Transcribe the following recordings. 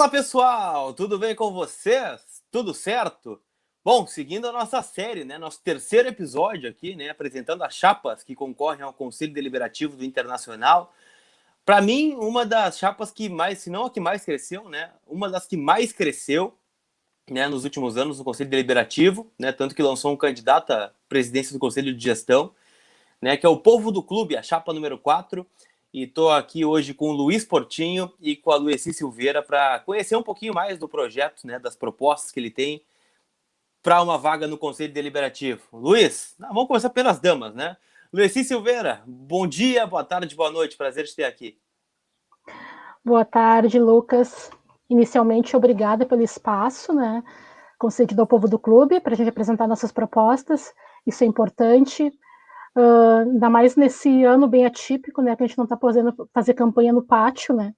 Fala pessoal, tudo bem com vocês? Tudo certo? Bom, seguindo a nossa série, né, nosso terceiro episódio aqui, né, apresentando as chapas que concorrem ao Conselho Deliberativo do Internacional. Para mim, uma das chapas que mais, se não a que mais cresceu, né, uma das que mais cresceu, né, nos últimos anos no Conselho Deliberativo, né, tanto que lançou um candidato à presidência do Conselho de Gestão, né, que é o Povo do Clube, a chapa número 4. E estou aqui hoje com o Luiz Portinho e com a Lueci Silveira para conhecer um pouquinho mais do projeto, né, das propostas que ele tem para uma vaga no Conselho Deliberativo. Luiz, vamos começar pelas damas, né? Lueci Silveira, bom dia, boa tarde, boa noite, prazer te ter aqui. Boa tarde, Lucas. Inicialmente, obrigada pelo espaço, né, concedido ao povo do clube para a gente apresentar nossas propostas. Isso é importante, ainda mais nesse ano bem atípico, né, que a gente não está podendo fazer campanha no pátio, né,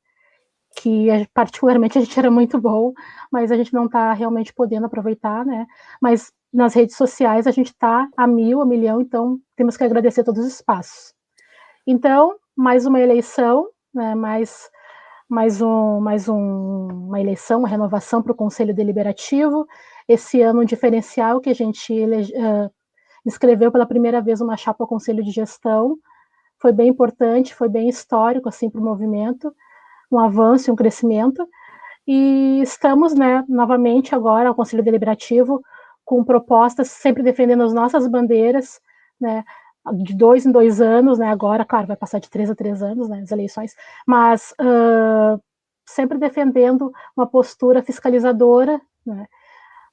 que particularmente a gente era muito bom, mas a gente não está realmente podendo aproveitar, né. Mas nas redes sociais a gente está a milhão, então temos que agradecer todos os espaços. Então, mais uma eleição, né, uma eleição, uma renovação para o Conselho Deliberativo. Esse ano, um diferencial que a gente inscreveu pela primeira vez uma chapa ao Conselho de Gestão. Foi bem importante, foi bem histórico assim, para o movimento, um avanço e um crescimento. E estamos, né, novamente agora ao Conselho Deliberativo com propostas, sempre defendendo as nossas bandeiras, né, de 2 em 2 anos, né, agora, claro, vai passar de 3 a 3 anos, né, as eleições, mas sempre defendendo uma postura fiscalizadora, né,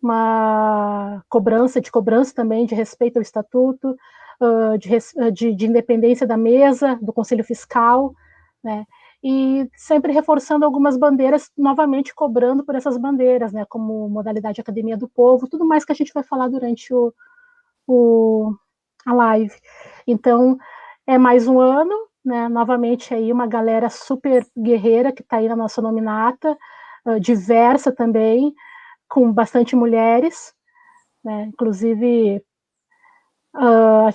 uma cobrança também de respeito ao estatuto, de independência da mesa, do Conselho Fiscal, né, e sempre reforçando algumas bandeiras, novamente cobrando por essas bandeiras, né, como modalidade Academia do Povo, tudo mais que a gente vai falar durante a live. Então, é mais um ano, né, novamente aí uma galera super guerreira que está aí na nossa nominata, diversa também, com bastante mulheres, né, inclusive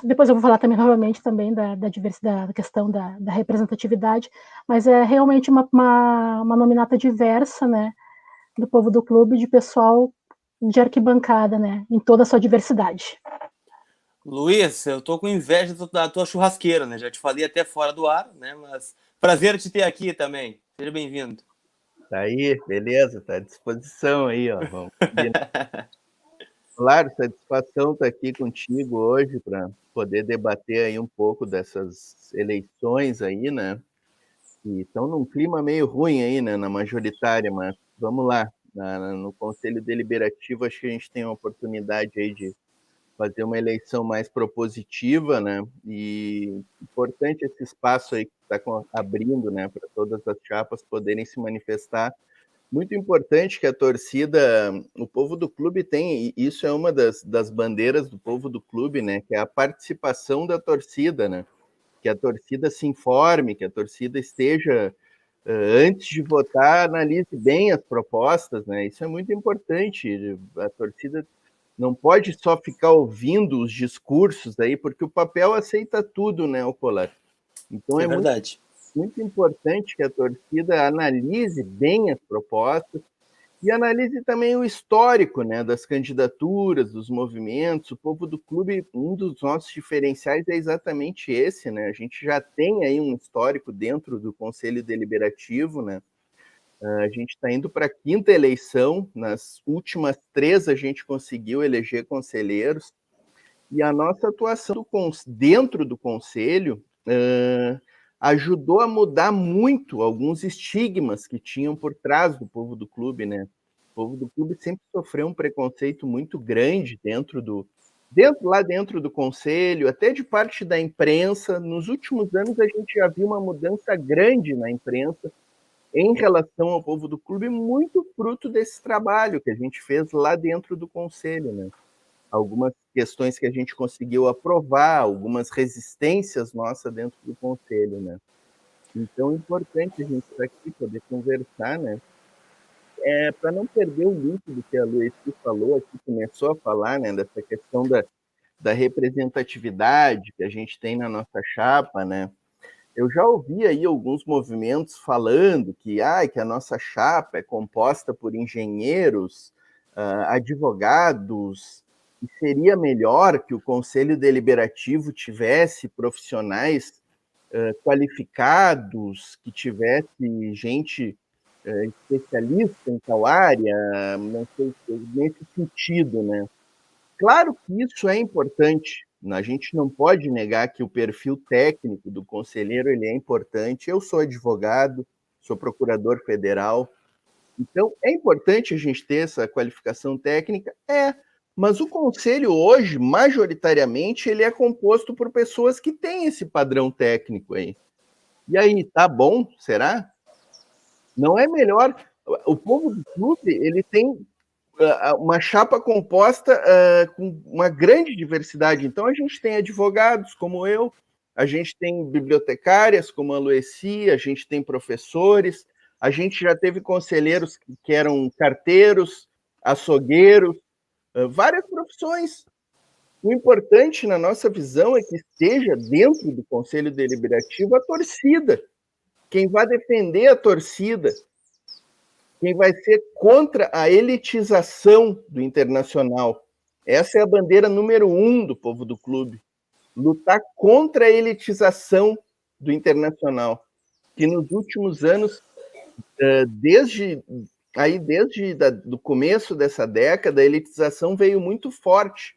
depois eu vou falar também novamente também da diversidade, da questão da representatividade, mas é realmente uma nominata diversa, né, do povo do clube, de pessoal de arquibancada, né, em toda a sua diversidade. Luiz, eu tô com inveja da tua churrasqueira, né? Já te falei até fora do ar, né? Mas prazer te ter aqui também. Seja bem-vindo. Tá aí, beleza, tá à disposição aí, ó. Vamos combinar. Claro, satisfação estar aqui contigo hoje para poder debater aí um pouco dessas eleições aí, né? E estão num clima meio ruim aí, né, na majoritária, mas vamos lá. No Conselho Deliberativo, acho que a gente tem uma oportunidade aí de fazer uma eleição mais propositiva, né? E importante esse espaço aí que está abrindo, né, para todas as chapas poderem se manifestar. Muito importante que a torcida, o povo do clube tem, e isso é uma das bandeiras do povo do clube, né? Que é a participação da torcida, né? Que a torcida se informe, que a torcida esteja, antes de votar, analise bem as propostas, né? Isso é muito importante. A torcida não pode só ficar ouvindo os discursos aí, porque o papel aceita tudo, né, o Colar? Então É é verdade. muito importante que a torcida analise bem as propostas e analise também o histórico, né, das candidaturas, dos movimentos. O povo do clube, um dos nossos diferenciais é exatamente esse, né? A gente já tem aí um histórico dentro do Conselho Deliberativo, né? A gente está indo para a quinta eleição, nas últimas 3 a gente conseguiu eleger conselheiros, e a nossa atuação dentro do conselho ajudou a mudar muito alguns estigmas que tinham por trás do povo do clube, né? O povo do clube sempre sofreu um preconceito muito grande lá dentro do conselho, até de parte da imprensa. Nos últimos anos a gente já viu uma mudança grande na imprensa em relação ao povo do clube, muito fruto desse trabalho que a gente fez lá dentro do conselho, né? Algumas questões que a gente conseguiu aprovar, algumas resistências nossas dentro do conselho, né? Então é importante a gente estar aqui, poder conversar, né? Para não perder o link do que a Luiz falou aqui, começou a falar, né? Dessa questão da representatividade que a gente tem na nossa chapa, né? Eu já ouvi aí alguns movimentos falando que a nossa chapa é composta por engenheiros, advogados, e seria melhor que o Conselho Deliberativo tivesse profissionais qualificados, que tivesse gente especialista em tal área, não sei, nesse sentido, né? Claro que isso é importante. A gente não pode negar que o perfil técnico do conselheiro ele é importante. Eu sou advogado, sou procurador federal, então é importante a gente ter essa qualificação técnica, mas o conselho hoje, majoritariamente, ele é composto por pessoas que têm esse padrão técnico aí. E aí, tá bom? Será? Não é melhor? O povo do clube, ele tem uma chapa composta com uma grande diversidade. Então, a gente tem advogados como eu, a gente tem bibliotecárias como a Lueci, a gente tem professores, a gente já teve conselheiros que eram carteiros, açougueiros, várias profissões. O importante, na nossa visão, é que esteja dentro do Conselho Deliberativo a torcida. Quem vai defender a torcida, quem vai ser contra a elitização do Internacional. Essa é a bandeira número 1 do povo do clube. Lutar contra a elitização do Internacional, que nos últimos anos, desde o começo dessa década, a elitização veio muito forte.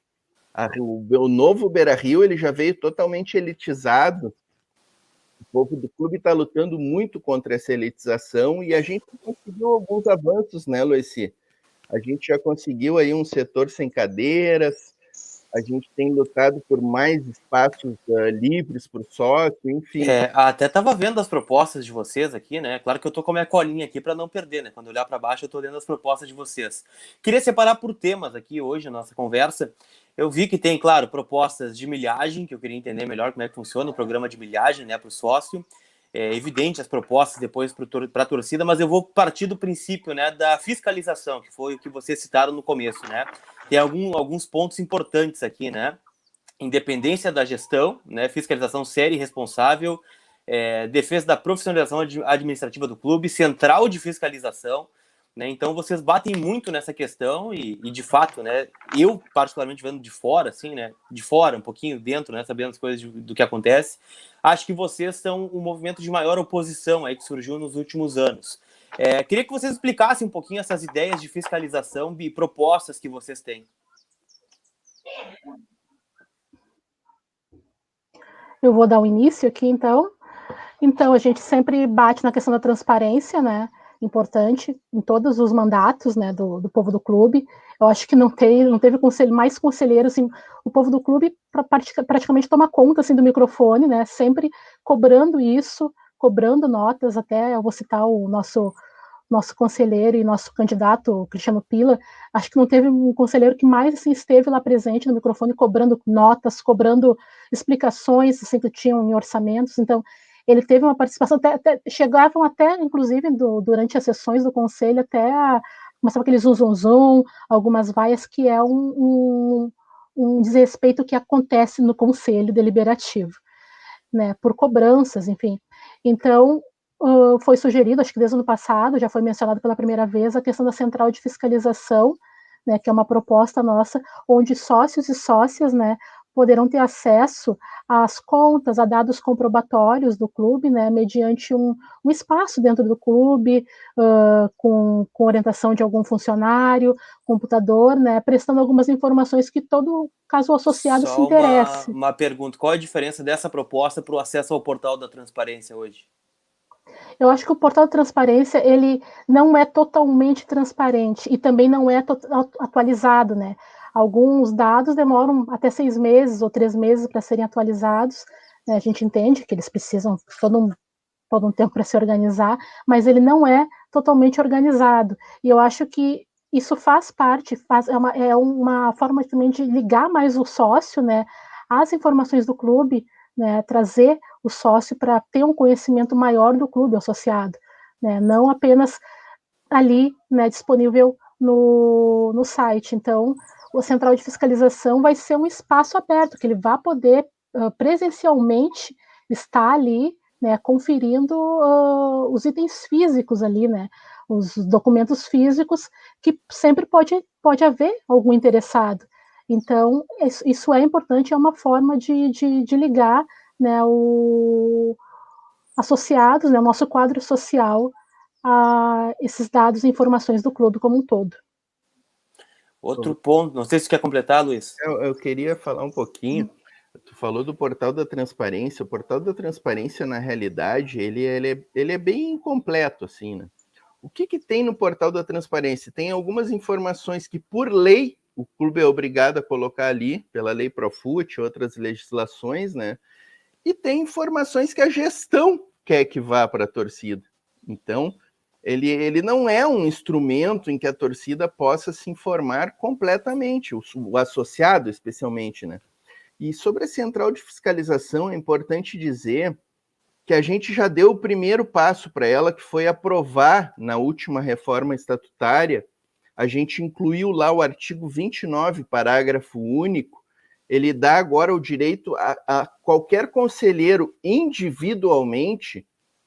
O novo Beira-Rio ele já veio totalmente elitizado. O povo do clube está lutando muito contra essa elitização e a gente conseguiu alguns avanços, né, Lueci? A gente já conseguiu aí um setor sem cadeiras, a gente tem lutado por mais espaços livres para o sócio, enfim. Até estava vendo as propostas de vocês aqui, né? Claro que eu tô com a minha colinha aqui para não perder, né? Quando olhar para baixo, eu tô lendo as propostas de vocês. Queria separar por temas aqui hoje a nossa conversa. Eu vi que tem, claro, propostas de milhagem, que eu queria entender melhor como é que funciona o programa de milhagem, né, para o sócio. É evidente as propostas depois para a torcida, mas eu vou partir do princípio, né, da fiscalização, que foi o que vocês citaram no começo, né? Tem alguns pontos importantes aqui, né? Independência da gestão, né, fiscalização séria e responsável, defesa da profissionalização administrativa do clube, central de fiscalização, né, então vocês batem muito nessa questão e de fato, né, eu particularmente vendo de fora, assim, né, de fora, um pouquinho dentro, né, sabendo as coisas do que acontece, acho que vocês são um movimento de maior oposição aí que surgiu nos últimos anos. Queria que vocês explicassem um pouquinho essas ideias de fiscalização e propostas que vocês têm. Eu vou dar o início aqui, então. Então, a gente sempre bate na questão da transparência, né? Importante em todos os mandatos, né, do povo do clube. Eu acho que não teve mais conselheiros, assim, o povo do clube praticamente toma conta, assim, do microfone, né? Sempre cobrando isso, cobrando notas. Até eu vou citar o nosso conselheiro e nosso candidato, Cristiano Pila. Acho que não teve um conselheiro que mais, assim, esteve lá presente no microfone, cobrando notas, cobrando explicações, assim, que tinham em orçamentos. Então, ele teve uma participação, chegavam até, inclusive, durante as sessões do conselho, até começava aquele zum, algumas vaias, que é um desrespeito que acontece no conselho deliberativo, né, por cobranças, enfim. Então, foi sugerido, acho que desde o ano passado, já foi mencionado pela primeira vez, a questão da central de fiscalização, né, que é uma proposta nossa, onde sócios e sócias, né, poderão ter acesso às contas, a dados comprobatórios do clube, né, mediante um espaço dentro do clube, com orientação de algum funcionário, computador, né, prestando algumas informações que todo caso associado se interesse. Uma pergunta, qual a diferença dessa proposta para o acesso ao portal da transparência hoje? Eu acho que o portal de transparência, ele não é totalmente transparente e também não é atualizado, né? Alguns dados demoram até 6 meses ou 3 meses para serem atualizados, né? A gente entende que eles precisam todo um tempo para se organizar, mas ele não é totalmente organizado. E eu acho que isso faz parte, é uma forma também de ligar mais o sócio, né, às informações do clube, né, trazer o sócio para ter um conhecimento maior do clube associado, né, não apenas ali, né, disponível no site. Então, o Central de Fiscalização vai ser um espaço aberto, que ele vai poder presencialmente estar ali, né, conferindo os itens físicos ali, né, os documentos físicos, que sempre pode haver algum interessado. Então, isso é importante, é uma forma de ligar, né, associados, né, o nosso quadro social a esses dados e informações do clube como um todo. Outro ponto, não sei se você quer completar, Luiz. Eu queria falar um pouquinho. Tu falou do Portal da Transparência. O Portal da Transparência, na realidade, ele é bem incompleto, assim, né? O que tem no Portal da Transparência? Tem algumas informações que, por lei, o clube é obrigado a colocar ali, pela lei Profut, outras legislações, né? E tem informações que a gestão quer que vá para a torcida. Então, ele não é um instrumento em que a torcida possa se informar completamente, o associado especialmente, né? E sobre a central de fiscalização, é importante dizer que a gente já deu o primeiro passo para ela, que foi aprovar na última reforma estatutária. A gente incluiu lá o artigo 29, parágrafo único. Ele dá agora o direito a qualquer conselheiro individualmente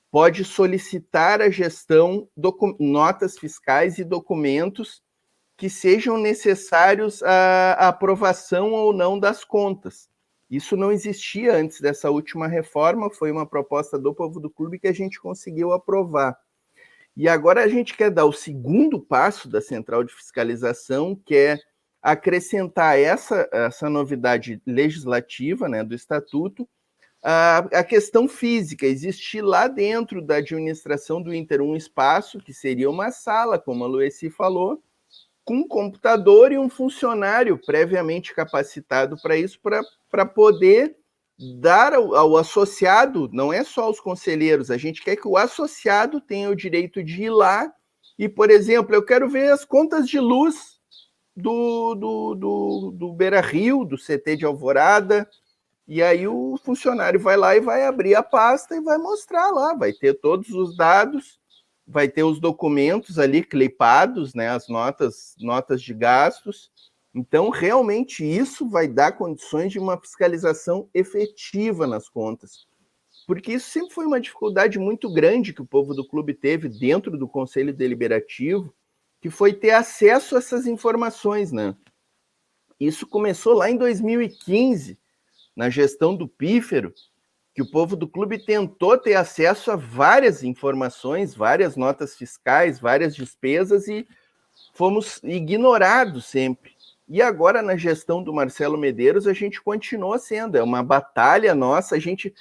pode solicitar à gestão notas fiscais e documentos que sejam necessários à aprovação ou não das contas. Isso não existia antes dessa última reforma, foi uma proposta do Povo do Clube que a gente conseguiu aprovar. E agora a gente quer dar o segundo passo da central de fiscalização, que é acrescentar essa novidade legislativa, né, do Estatuto, a questão física, existir lá dentro da administração do Inter um espaço, que seria uma sala, como a Lueci falou, com um computador e um funcionário previamente capacitado para isso, para poder dar ao associado, não é só aos conselheiros, a gente quer que o associado tenha o direito de ir lá e, por exemplo, eu quero ver as contas de luz do Beira-Rio, do CT de Alvorada, e aí o funcionário vai lá e vai abrir a pasta e vai mostrar lá, vai ter todos os dados, vai ter os documentos ali clipados, né, as notas de gastos. Então, realmente, isso vai dar condições de uma fiscalização efetiva nas contas. Porque isso sempre foi uma dificuldade muito grande que o povo do clube teve dentro do Conselho Deliberativo, que foi ter acesso a essas informações, né? Isso começou lá em 2015, na gestão do Pífero, que o povo do clube tentou ter acesso a várias informações, várias notas fiscais, várias despesas, e fomos ignorados sempre. E agora, na gestão do Marcelo Medeiros, a gente continua sendo. É uma batalha nossa. A gente...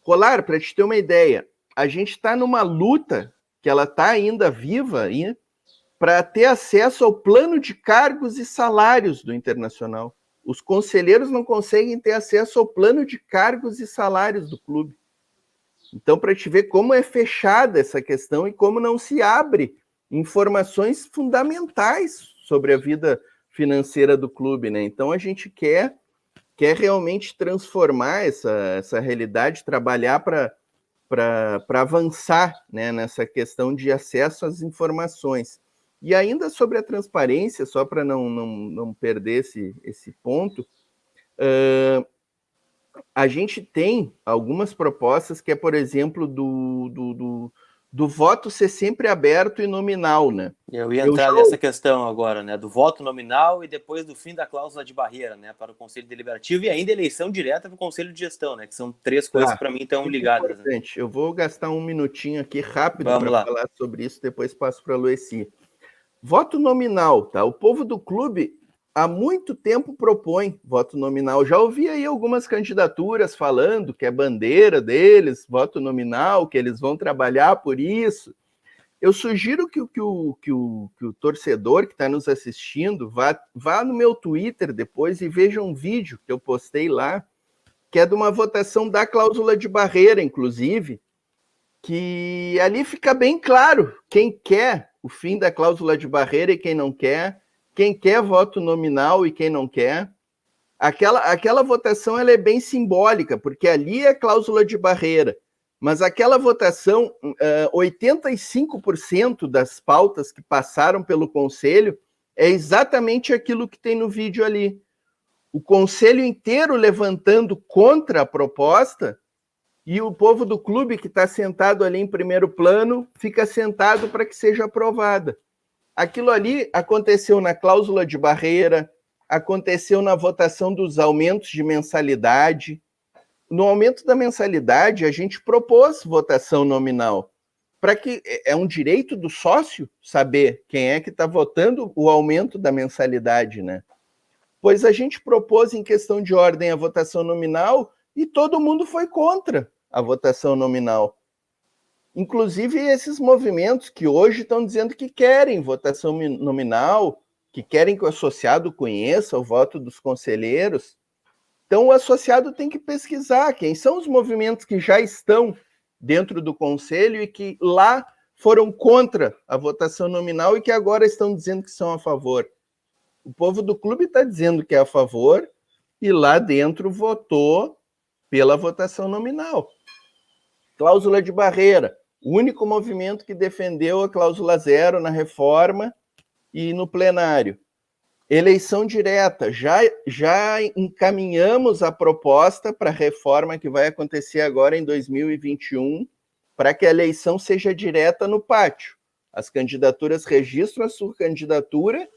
Colar, para te ter uma ideia, a gente está numa luta, que ela está ainda viva, para ter acesso ao plano de cargos e salários do Internacional. Os conselheiros não conseguem ter acesso ao plano de cargos e salários do clube. Então, para te ver como é fechada essa questão e como não se abre informações fundamentais sobre a vida financeira do clube, né? Então, a gente quer realmente transformar essa realidade, trabalhar para avançar, né, nessa questão de acesso às informações. E ainda sobre a transparência, só para não perder esse ponto, a gente tem algumas propostas que é, por exemplo, do voto ser sempre aberto e nominal, né? Eu ia entrar nessa questão agora, né? Do voto nominal e depois do fim da cláusula de barreira, né? Para o Conselho Deliberativo e ainda eleição direta para o Conselho de Gestão, né? Que são três coisas que para mim estão ligadas. Né? Eu vou gastar um minutinho aqui rápido para falar sobre isso, depois passo para a Lueci. Voto nominal, tá? O povo do clube há muito tempo propõe voto nominal. Já ouvi aí algumas candidaturas falando que é bandeira deles, voto nominal, que eles vão trabalhar por isso. Eu sugiro que o torcedor que está nos assistindo vá no meu Twitter depois e veja um vídeo que eu postei lá, que é de uma votação da cláusula de barreira, inclusive, que ali fica bem claro quem quer o fim da cláusula de barreira e quem quer voto nominal e quem não quer. Aquela votação ela é bem simbólica, porque ali é cláusula de barreira, mas aquela votação, 85% das pautas que passaram pelo Conselho é exatamente aquilo que tem no vídeo ali. O Conselho inteiro levantando contra a proposta e o povo do clube que está sentado ali em primeiro plano fica sentado para que seja aprovada. Aquilo ali aconteceu na cláusula de barreira, aconteceu na votação dos aumentos de mensalidade. No aumento da mensalidade, a gente propôs votação nominal, para que é um direito do sócio saber quem é que está votando o aumento da mensalidade, né? Pois a gente propôs em questão de ordem a votação nominal e todo mundo foi contra a votação nominal. Inclusive esses movimentos que hoje estão dizendo que querem votação nominal, que querem que o associado conheça o voto dos conselheiros. Então o associado tem que pesquisar quem são os movimentos que já estão dentro do conselho e que lá foram contra a votação nominal e que agora estão dizendo que são a favor. O povo do clube está dizendo que é a favor e lá dentro votou pela votação nominal. Cláusula de barreira. O único movimento que defendeu a cláusula zero na reforma e no plenário. Eleição direta. Já encaminhamos a proposta para a reforma que vai acontecer agora em 2021, para que a eleição seja direta no pátio. As candidaturas registram a sua candidatura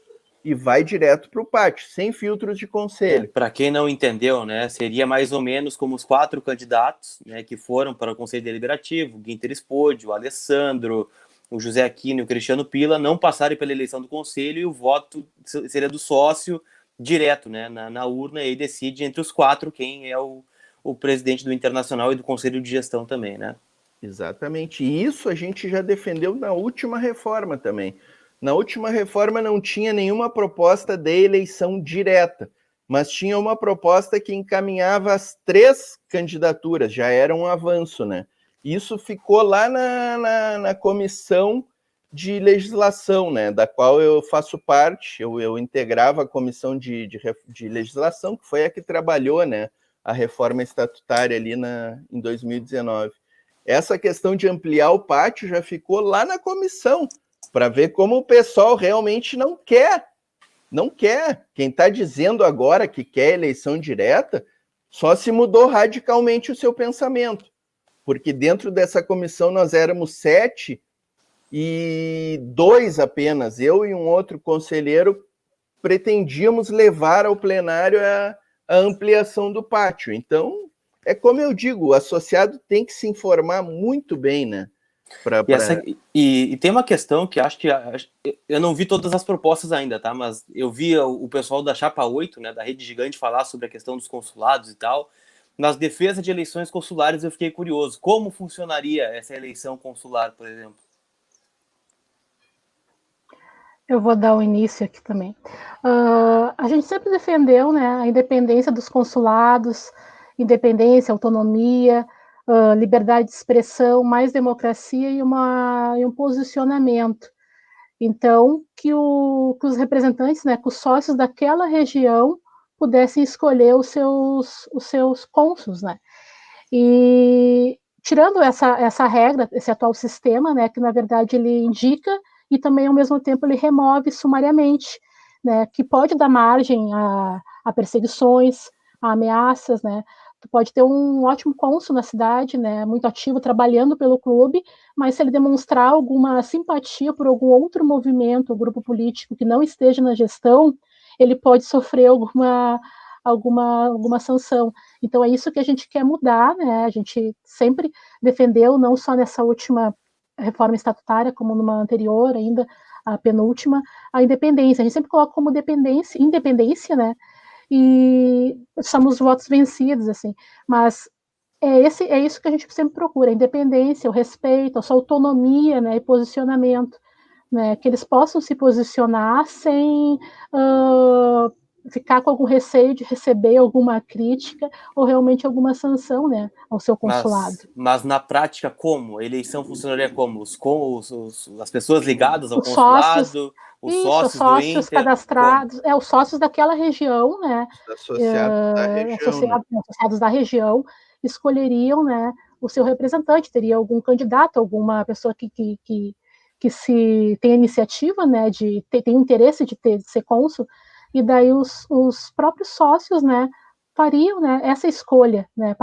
e vai direto para o pátio, sem filtros de conselho. Para quem não entendeu, né, seria mais ou menos como os 4 candidatos, né, que foram para o Conselho Deliberativo, o Guinter Spode, o Alessandro, o José Aquino e o Cristiano Pila, não passarem pela eleição do Conselho e o voto seria do sócio direto, né, na urna, e aí decide entre os 4 quem é o presidente do Internacional e do Conselho de Gestão também, né? Exatamente. E isso a gente já defendeu na última reforma também. Na última reforma não tinha nenhuma proposta de eleição direta, mas tinha uma proposta que encaminhava as 3 candidaturas, já era um avanço, né? Isso ficou lá na comissão de legislação, né, da qual eu faço parte, eu integrava a comissão de legislação, que foi a que trabalhou, né, a reforma estatutária ali em 2019. Essa questão de ampliar o pátio já ficou lá na comissão, para ver como o pessoal realmente não quer. Não quer. Quem está dizendo agora que quer eleição direta, só se mudou radicalmente o seu pensamento. Porque dentro dessa comissão nós éramos 7 e 2 apenas, eu e um outro conselheiro, pretendíamos levar ao plenário a ampliação do pátio. Então, é como eu digo, o associado tem que se informar muito bem, né? E tem uma questão que acho que eu não vi todas as propostas ainda, tá? Mas eu vi o pessoal da Chapa 8, né, da Rede Gigante, falar sobre a questão dos consulados e tal. Nas defesas de eleições consulares eu fiquei curioso. Como funcionaria essa eleição consular, por exemplo? Eu vou dar o início aqui também. A gente sempre defendeu, né, a independência dos consulados, independência, autonomia, liberdade de expressão, mais democracia e um posicionamento. Então, que os representantes, né, que os sócios daquela região pudessem escolher os seus cônsuls, né? E tirando essa regra, esse atual sistema, né, que na verdade ele indica e também ao mesmo tempo ele remove sumariamente, né, que pode dar margem a perseguições, a ameaças, né? Tu pode ter um ótimo cônsul na cidade, né, muito ativo, trabalhando pelo clube, mas se ele demonstrar alguma simpatia por algum outro movimento ou grupo político que não esteja na gestão, ele pode sofrer alguma sanção. Então é isso que a gente quer mudar, né? A gente sempre defendeu, não só nessa última reforma estatutária, como numa anterior ainda, a penúltima, a independência. A gente sempre coloca como independência, né? E somos votos vencidos, assim. Mas é isso que a gente sempre procura, a independência, o respeito, a sua autonomia, né, e posicionamento, né, que eles possam se posicionar sem ficar com algum receio de receber alguma crítica ou realmente alguma sanção, né, ao seu consulado. Mas na prática, como? A eleição funcionaria como? As pessoas ligadas ao consulado, os sócios do Inter, cadastrados, os sócios daquela região, né, associados da região, escolheriam, né, o seu representante, teria algum candidato, alguma pessoa que se tem a iniciativa, né, tem interesse de ser cônsul, e daí os próprios sócios, né, fariam, né, essa escolha, né,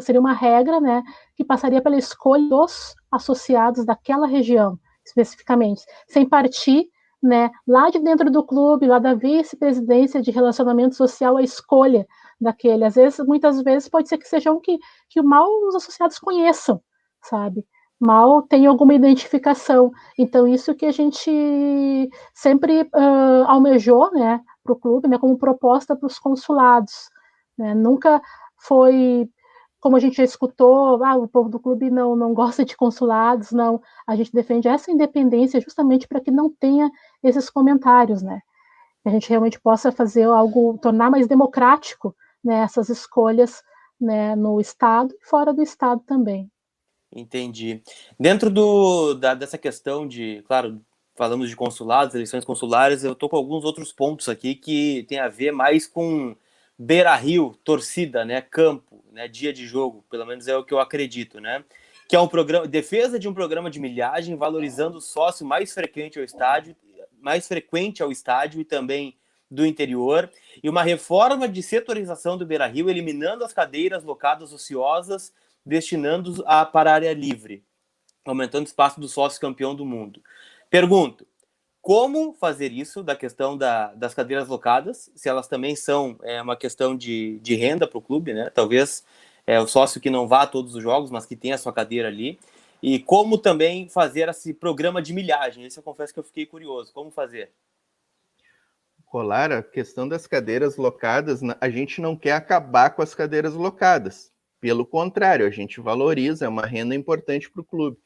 seria uma regra, né, que passaria pela escolha dos associados daquela região, especificamente, sem partir, né, lá de dentro do clube, lá da vice-presidência de relacionamento social, a escolha daquele. Às vezes, muitas vezes, pode ser que sejam que mal os associados conheçam, sabe? Mal tem alguma identificação. Então, isso que a gente sempre almejou, né, para o clube, né, como proposta para os consulados. Né? Nunca foi, como a gente já escutou, o povo do clube não gosta de consulados, não. A gente defende essa independência justamente para que não tenha esses comentários, né? Que a gente realmente possa fazer algo, tornar mais democrático, né, essas escolhas, né, no Estado e fora do Estado também. Entendi. Dentro dessa questão de, claro, falamos de consulados, eleições consulares, eu tô com alguns outros pontos aqui que tem a ver mais com Beira-Rio, torcida, né, campo, né, dia de jogo, pelo menos é o que eu acredito, né? Que é um programa, defesa de um programa de milhagem, valorizando o sócio mais frequente ao estádio e também do interior, e uma reforma de setorização do Beira-Rio, eliminando as cadeiras locadas ociosas, destinando para a área livre, aumentando o espaço do sócio campeão do mundo. Pergunto, como fazer isso da questão das cadeiras locadas, se elas também são uma questão de renda para o clube, né? Talvez o sócio que não vá a todos os jogos, mas que tenha a sua cadeira ali. E como também fazer esse programa de milhagem. Esse eu confesso que eu fiquei curioso. Como fazer? Colar, a questão das cadeiras locadas, a gente não quer acabar com as cadeiras locadas. Pelo contrário, a gente valoriza, é uma renda importante para o clube.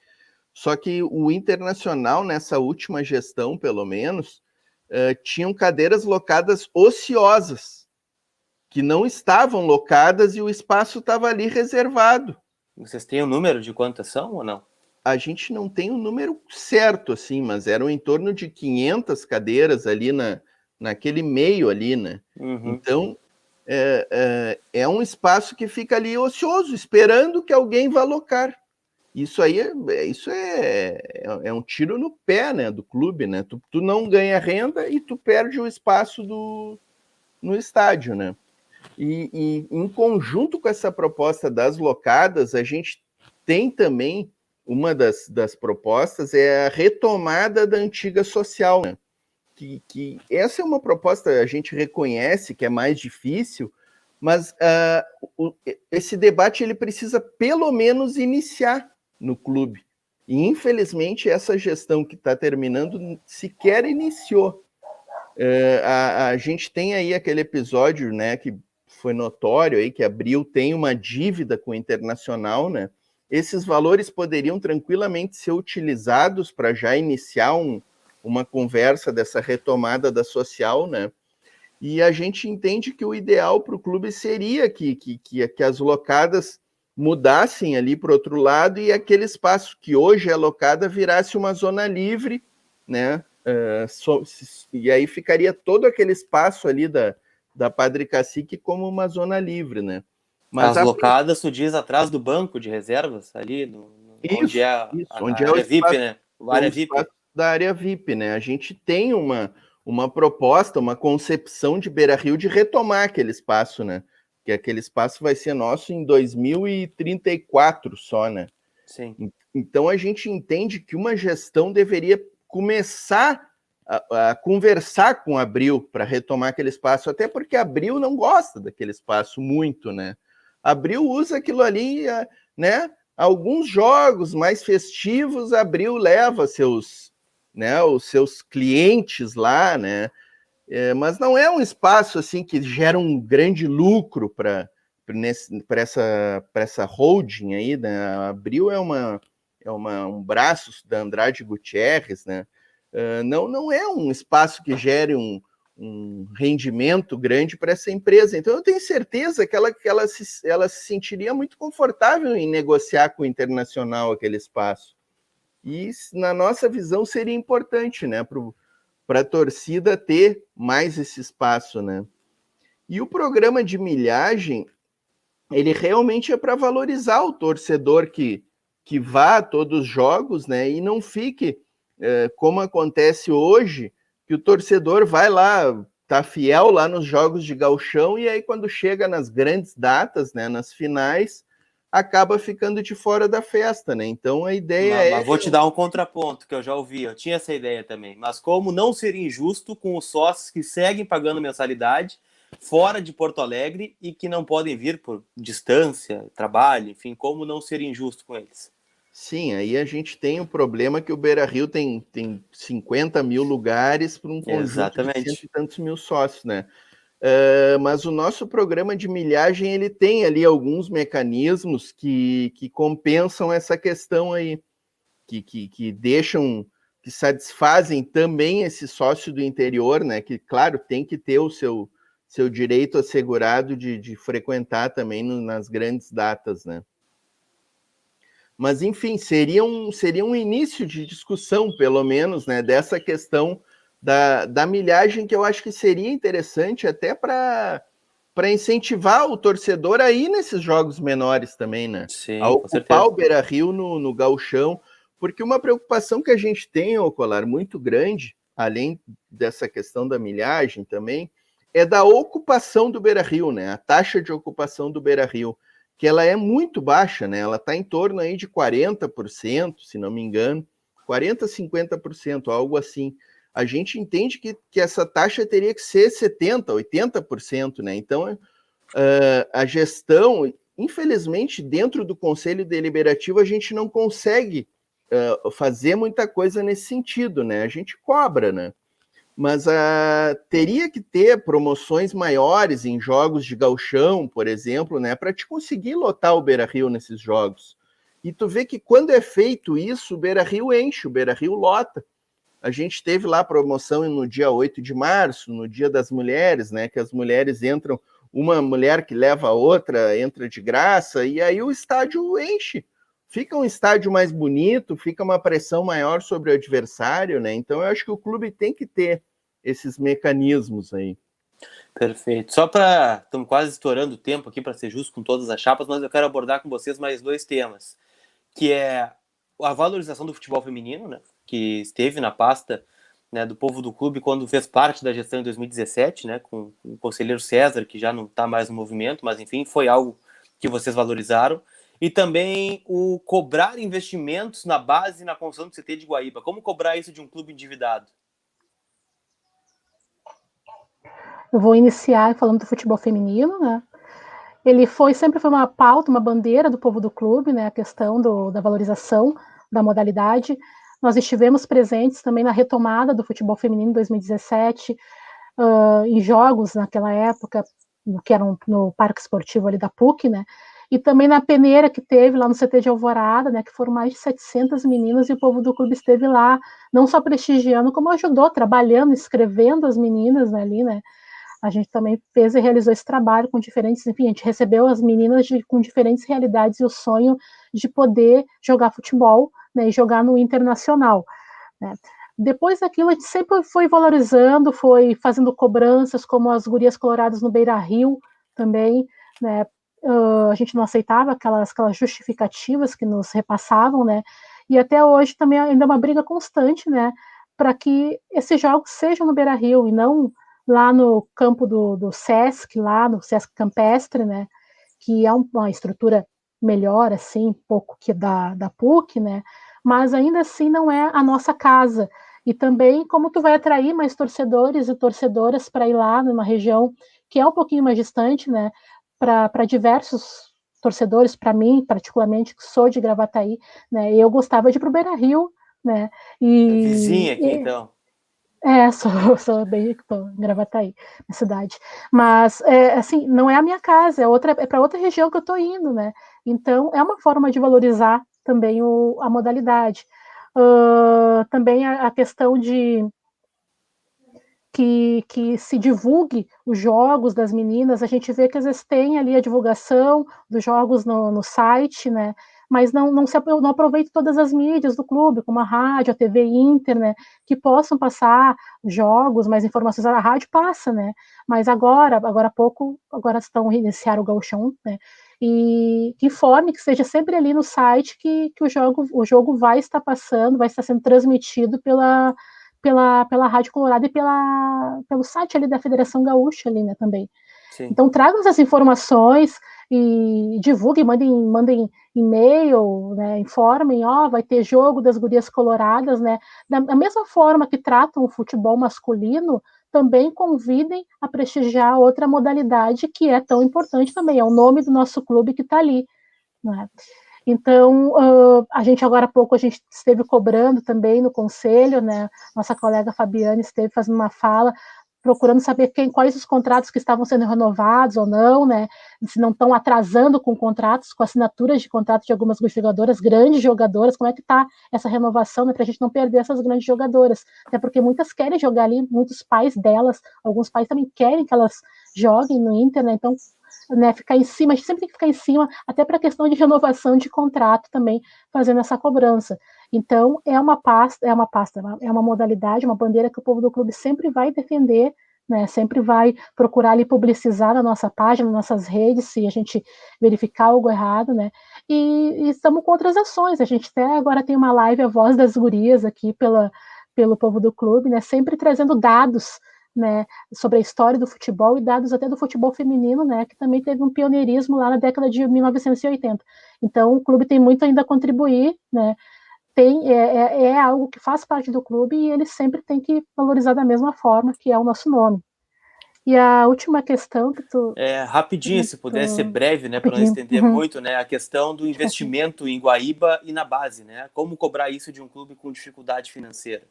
Só que o Internacional, nessa última gestão, pelo menos, tinham cadeiras locadas ociosas, que não estavam locadas e o espaço estava ali reservado. Vocês têm o número de quantas são ou não? A gente não tem o número certo, assim, mas eram em torno de 500 cadeiras ali naquele meio ali, né? Uhum. Então, é um espaço que fica ali ocioso, esperando que alguém vá alocar. Isso aí é um tiro no pé, né, do clube, né? Tu não ganha renda e tu perde o espaço no estádio, né? E em conjunto com essa proposta das locadas, a gente tem também uma das propostas é a retomada da antiga social, né? Que essa é uma proposta, a gente reconhece que é mais difícil, mas esse debate ele precisa pelo menos iniciar no clube. E, infelizmente, essa gestão que está terminando sequer iniciou. A gente tem aí aquele episódio, né, que foi notório, aí, que Abril tem uma dívida com o Internacional, né? Esses valores poderiam tranquilamente ser utilizados para já iniciar uma conversa dessa retomada da social, né? E a gente entende que o ideal para o clube seria que as locadas mudassem ali para o outro lado e aquele espaço que hoje é locada virasse uma zona livre, né? E aí ficaria todo aquele espaço ali da Padre Cacique como uma zona livre, né? Mas as locadas, tu diz, atrás do banco de reservas, ali onde é a área VIP, né? A área VIP. Da área VIP, né? A gente tem uma proposta, uma concepção de Beira-Rio de retomar aquele espaço, né? Que aquele espaço vai ser nosso em 2034 só, né? Sim. Então a gente entende que uma gestão deveria começar a conversar com Abril para retomar aquele espaço, até porque Abril não gosta daquele espaço muito, né? Abril usa aquilo ali, né? Alguns jogos mais festivos, Abril leva os seus clientes lá, né? Mas não é um espaço assim que gera um grande lucro para essa holding aí, né? A Abril é um braço da Andrade Gutierrez, né? Não é um espaço que gere um rendimento grande para essa empresa. Então, eu tenho certeza que ela se sentiria muito confortável em negociar com o Internacional aquele espaço. E, na nossa visão, seria importante, né, para a torcida ter mais esse espaço, né? E o programa de milhagem, ele realmente é para valorizar o torcedor que vá a todos os jogos, né, e não fique como acontece hoje, que o torcedor vai lá tá fiel lá nos jogos de gauchão, e aí quando chega nas grandes datas, né, nas finais, acaba ficando de fora da festa, né? Então a ideia Mas vou te dar um contraponto, que eu já ouvi, eu tinha essa ideia também. Mas como não ser injusto com os sócios que seguem pagando mensalidade fora de Porto Alegre e que não podem vir por distância, trabalho, enfim, como não ser injusto com eles? Sim, aí a gente tem o problema que o Beira-Rio tem 50 mil lugares para um conjunto de cento e tantos mil sócios, né? Mas o nosso programa de milhagem, ele tem ali alguns mecanismos que compensam essa questão aí, que deixam, que satisfazem também esse sócio do interior, né? Que, claro, tem que ter o seu direito assegurado de frequentar também nas grandes datas, né? Mas, enfim, seria um início de discussão, pelo menos, né, dessa questão da milhagem, que eu acho que seria interessante até para incentivar o torcedor a ir nesses jogos menores também, né? Sim, a ocupar o Beira-Rio no gauchão, porque uma preocupação que a gente tem, Ocolar, muito grande, além dessa questão da milhagem também, é da ocupação do Beira-Rio, né? A taxa de ocupação do Beira-Rio, que ela é muito baixa, né? Ela está em torno aí de 40%, se não me engano, 40%, 50%, algo assim. A gente entende que essa taxa teria que ser 70%, 80%, né? Então, a gestão, infelizmente, dentro do Conselho Deliberativo, a gente não consegue fazer muita coisa nesse sentido, né? A gente cobra, né? Mas teria que ter promoções maiores em jogos de gauchão, por exemplo, né, para te conseguir lotar o Beira-Rio nesses jogos. E tu vê que quando é feito isso, o Beira-Rio enche, o Beira-Rio lota. A gente teve lá a promoção no dia 8 de março, no Dia das Mulheres, né, que as mulheres entram, uma mulher que leva a outra entra de graça, e aí o estádio enche. Fica um estádio mais bonito, fica uma pressão maior sobre o adversário, né? Então eu acho que o clube tem que ter esses mecanismos aí. Perfeito. Só para... Estamos quase estourando o tempo aqui para ser justo com todas as chapas, mas eu quero abordar com vocês mais dois temas, que é a valorização do futebol feminino, né, que esteve na pasta, né, do povo do clube quando fez parte da gestão em 2017, né, com o conselheiro César, que já não está mais no movimento, mas enfim, foi algo que vocês valorizaram. E também o cobrar investimentos na base e na construção do CT de Guaíba. Como cobrar isso de um clube endividado? Eu vou iniciar falando do futebol feminino, né? Ele sempre foi uma pauta, uma bandeira do povo do clube, né? A questão da valorização da modalidade. Nós estivemos presentes também na retomada do futebol feminino em 2017, em jogos naquela época, que eram no Parque Esportivo ali da PUC, né? E também na peneira que teve lá no CT de Alvorada, né? Que foram mais de 700 meninas e o povo do clube esteve lá, não só prestigiando, como ajudou, trabalhando, escrevendo as meninas, né, ali, né? A gente também fez e realizou esse trabalho com diferentes, enfim, a gente recebeu as meninas com diferentes realidades e o sonho de poder jogar futebol, né, e jogar no internacional, né. Depois daquilo, a gente sempre foi valorizando, foi fazendo cobranças, como as gurias coloradas no Beira-Rio também, né, a gente não aceitava aquelas justificativas que nos repassavam, né, e até hoje também ainda é uma briga constante, né, para que esses jogos sejam no Beira-Rio e não lá no campo do Sesc, lá no Sesc Campestre, né, que é uma estrutura melhor, assim, um pouco que da PUC, né, mas ainda assim não é a nossa casa. E também como tu vai atrair mais torcedores e torcedoras para ir lá numa região que é um pouquinho mais distante, né, para diversos torcedores, para mim, particularmente, que sou de Gravataí, né, eu gostava de ir para o Beira-Rio, né, Vizinha aqui, então. Sou bem em Gravataí, na cidade. Mas, assim, não é a minha casa, é para outra região que eu estou indo, né? Então, é uma forma de valorizar também a modalidade. Também a questão de que se divulgue os jogos das meninas, a gente vê que às vezes tem ali a divulgação dos jogos no site, né? Mas não aproveita todas as mídias do clube, como a rádio, a TV Inter, né? Que possam passar jogos, mais informações. A rádio passa, né? Mas agora há pouco, estão a iniciar o Gauchão, né? E que informe, que seja sempre ali no site que o jogo vai estar passando, vai estar sendo transmitido pela Rádio Colorado e pelo site ali da Federação Gaúcha ali, né, também. Sim. Então tragam essas informações e divulguem, mandem e-mail, né, informem, vai ter jogo das gurias coloradas, né, da mesma forma que tratam o futebol masculino, também convidem a prestigiar outra modalidade que é tão importante também, é o nome do nosso clube que está ali, né. Então, a gente agora há pouco, a gente esteve cobrando também no conselho, né, nossa colega Fabiane esteve fazendo uma fala, procurando saber quais os contratos que estavam sendo renovados ou não, né, se não estão atrasando com contratos, com assinaturas de contratos de algumas jogadoras, grandes jogadoras, como é que está essa renovação, né, para a gente não perder essas grandes jogadoras, até porque muitas querem jogar ali, muitos pais delas, alguns pais também querem que elas joguem no Inter, né, então, né, ficar em cima, a gente sempre tem que ficar em cima, até para a questão de renovação de contrato também, fazendo essa cobrança. Então, é uma modalidade, uma bandeira que o povo do clube sempre vai defender, né, sempre vai procurar ali publicizar na nossa página, nas nossas redes, se a gente verificar algo errado, né, e estamos com outras ações, a gente até agora tem uma live, a Voz das Gurias, aqui pelo povo do clube, né, sempre trazendo dados, né, sobre a história do futebol e dados até do futebol feminino, né, que também teve um pioneirismo lá na década de 1980. Então, o clube tem muito ainda a contribuir, né, é algo que faz parte do clube e ele sempre tem que valorizar da mesma forma, que é o nosso nome. E a última questão que tu... Rapidinho, se puder ser breve, né, para não rapidinho. estender muito, né, a questão do investimento em Guaíba e na base, né, como cobrar isso de um clube com dificuldade financeira.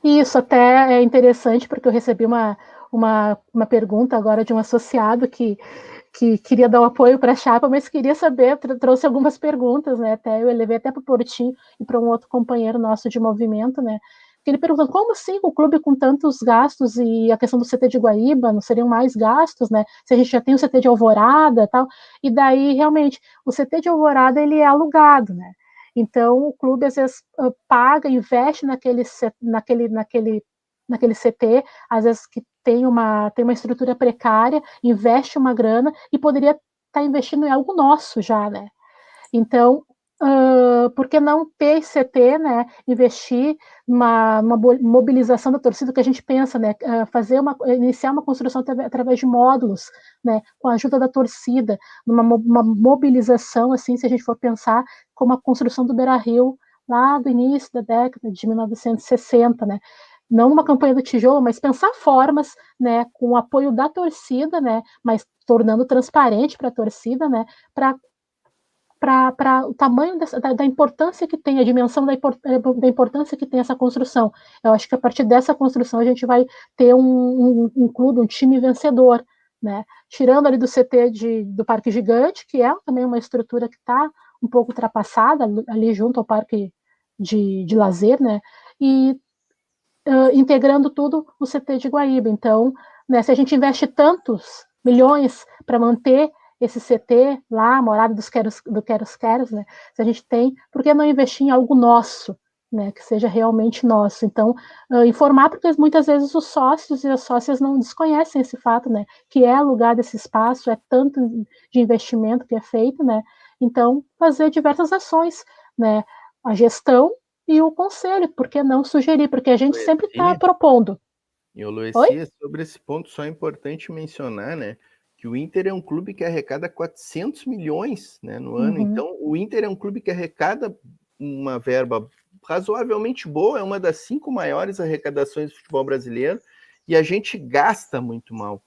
Isso até é interessante, porque eu recebi uma pergunta agora de um associado que queria dar um apoio para a chapa, mas queria saber, trouxe algumas perguntas, né, até eu levei até para o Portinho e para um outro companheiro nosso de movimento, né, que ele perguntou, como assim o clube com tantos gastos e a questão do CT de Guaíba, não seriam mais gastos, né, se a gente já tem o CT de Alvorada e tal, e daí, realmente, o CT de Alvorada, ele é alugado, né, então o clube, às vezes, paga, investe naquele CT, às vezes que tem uma estrutura precária, investe uma grana e poderia estar investindo em algo nosso já, né? Então, por que não ter CT, né? Investir numa mobilização da torcida, que a gente pensa, né? Iniciar uma construção através de módulos, né? Com a ajuda da torcida, uma mobilização, assim, se a gente for pensar, como a construção do Beira-Rio lá do início da década de 1960, né? Não numa campanha do tijolo, mas pensar formas, né, com o apoio da torcida, né, mas tornando transparente para a torcida, né, para o tamanho da importância que tem, a dimensão da importância que tem essa construção. Eu acho que a partir dessa construção a gente vai ter um clube, um time vencedor, né, tirando ali do CT do Parque Gigante, que é também uma estrutura que está um pouco ultrapassada, ali junto ao Parque de Lazer, né, e integrando tudo no CT de Guaíba. Então, né, se a gente investe tantos milhões para manter esse CT lá, morada do Queros, né, se a gente tem, por que não investir em algo nosso, né, que seja realmente nosso? Então, informar, porque muitas vezes os sócios e as sócias não desconhecem esse fato, né, que é alugado esse espaço, é tanto de investimento que é feito, né, então, fazer diversas ações, né, a gestão e o conselho, por que não sugerir? Porque a gente sempre está propondo. E o Lueci, sobre esse ponto, só é importante mencionar, né, que o Inter é um clube que arrecada 400 milhões, né, no ano. Então, o Inter é um clube que arrecada uma verba razoavelmente boa, é uma das 5 maiores arrecadações do futebol brasileiro, e a gente gasta muito mal.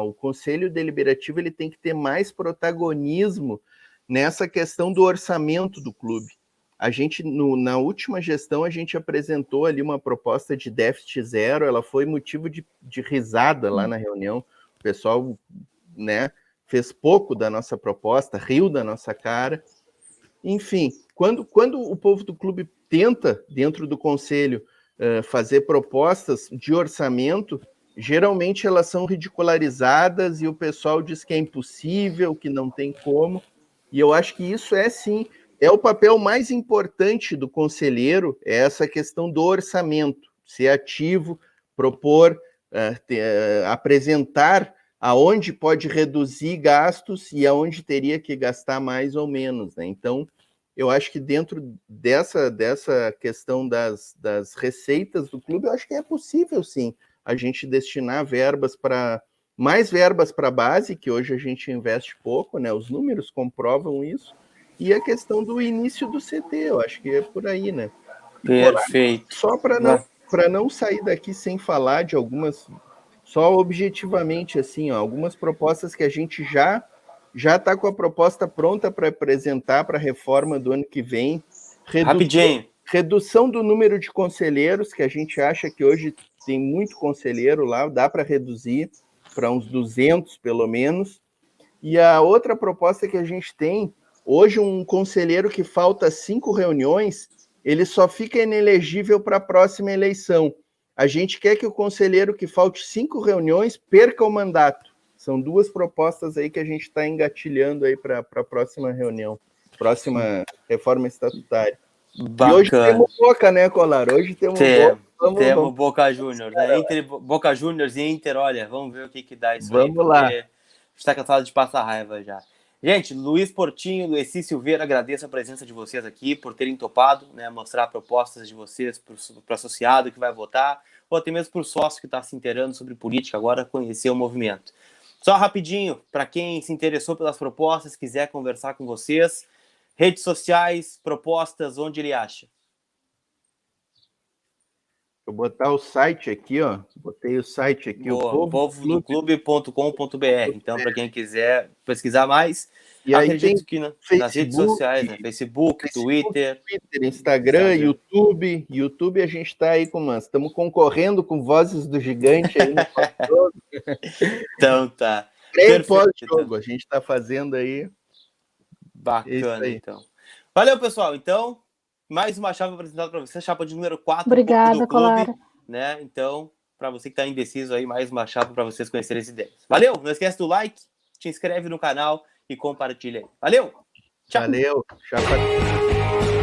O Conselho Deliberativo ele tem que ter mais protagonismo nessa questão do orçamento do clube. A gente, na última gestão, a gente apresentou ali uma proposta de déficit zero, ela foi motivo de risada lá na reunião. O pessoal, né, fez pouco da nossa proposta, riu da nossa cara. Enfim, quando o povo do clube tenta, dentro do conselho, fazer propostas de orçamento, geralmente elas são ridicularizadas e o pessoal diz que é impossível, que não tem como. E eu acho que isso é, sim, é o papel mais importante do conselheiro, é essa questão do orçamento, ser ativo, propor, apresentar aonde pode reduzir gastos e aonde teria que gastar mais ou menos, né? Então, eu acho que dentro dessa questão das receitas do clube, eu acho que é possível, sim, a gente destinar mais verbas para a base, que hoje a gente investe pouco, né? Os números comprovam isso, e a questão do início do CT, eu acho que é por aí, né? Perfeito. Só para não sair daqui sem falar de algumas, só objetivamente, assim, ó, algumas propostas que a gente já está com a proposta pronta para apresentar para a reforma do ano que vem. Rapidinho. Redução do número de conselheiros, que a gente acha que hoje tem muito conselheiro lá, dá para reduzir para uns 200, pelo menos. E a outra proposta que a gente tem, hoje um conselheiro que falta 5 reuniões, ele só fica inelegível para a próxima eleição. A gente quer que o conselheiro que falte 5 reuniões perca o mandato. São 2 propostas aí que a gente está engatilhando aí para a próxima reunião, próxima reforma estatutária. Bacana. E hoje temos Boca, né, Colar? Hoje temos Boca. Temos Boca Juniors, né? Entre Boca Juniors e Inter, olha, vamos ver o que dá isso aí. Vamos lá. Está cansado de passar raiva já. Gente, Luiz Portinho, Lueci Silveira, agradeço a presença de vocês aqui, por terem topado, né, mostrar propostas de vocês para o associado que vai votar, ou até mesmo para o sócio que está se inteirando sobre política agora, conhecer o movimento. Só rapidinho, para quem se interessou pelas propostas, quiser conversar com vocês, redes sociais, propostas, onde ele acha? Vou botar o site aqui, ó. Botei o site aqui, o povodoclube.com.br. Então, para quem quiser pesquisar mais, e acredito que nas redes sociais, né? Facebook, Twitter, Instagram, YouTube. YouTube a gente está aí estamos concorrendo com Vozes do Gigante aí no pós-jogo. Então tá. Pós-jogo, a gente está fazendo aí. Bacana, aí. Então. Valeu, pessoal. Então, mais uma chapa apresentada para você, chapa de número 4. Obrigada, do Colar. clube, né? Então, para você que está indeciso aí, mais uma chapa para vocês conhecerem as ideias. Valeu, não esquece do like, te inscreve no canal e compartilha aí. Valeu! Tchau! Valeu! Chapa.